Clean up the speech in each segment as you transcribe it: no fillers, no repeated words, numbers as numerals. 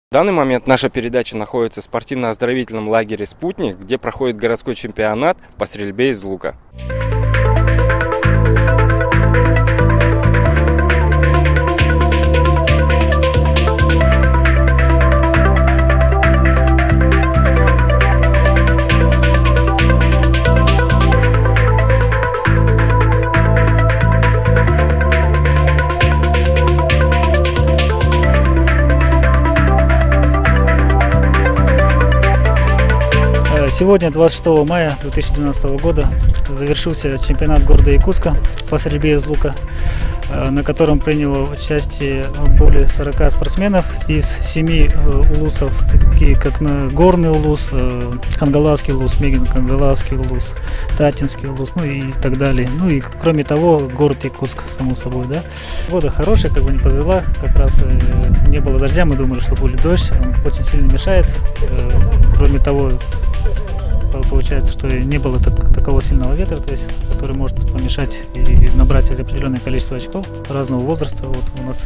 В данный момент наша передача находится в спортивно-оздоровительном лагере «Спутник», где проходит городской чемпионат по стрельбе из лука. Сегодня, 26 мая 2012 года, завершился чемпионат города Якутска по стрельбе из лука, на котором приняло участие более 40 спортсменов из 7 улусов, такие как Горный улус, Кангаласский улус, Мегин-Кангаласский улус, Татинский улус, ну и так далее. Ну и кроме того, город Якутск, само собой, да. Погода хорошая, как бы не подвела, как раз не было дождя, мы думали, что будет дождь, он очень сильно мешает. Кроме того, получается, что не было такого сильного ветра, то есть, который может помешать и набрать определенное количество очков разного возраста. Вот у нас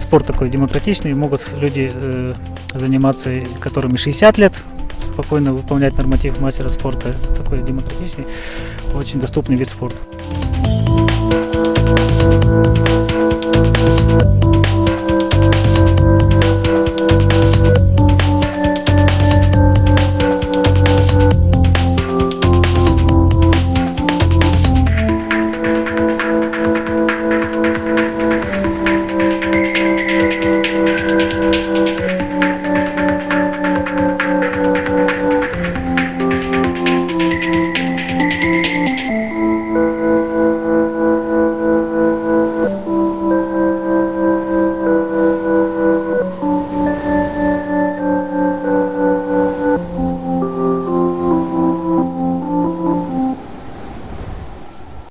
спорт такой демократичный, могут люди заниматься, которым 60 лет, спокойно выполнять норматив мастера спорта. Такой демократичный, очень доступный вид спорта.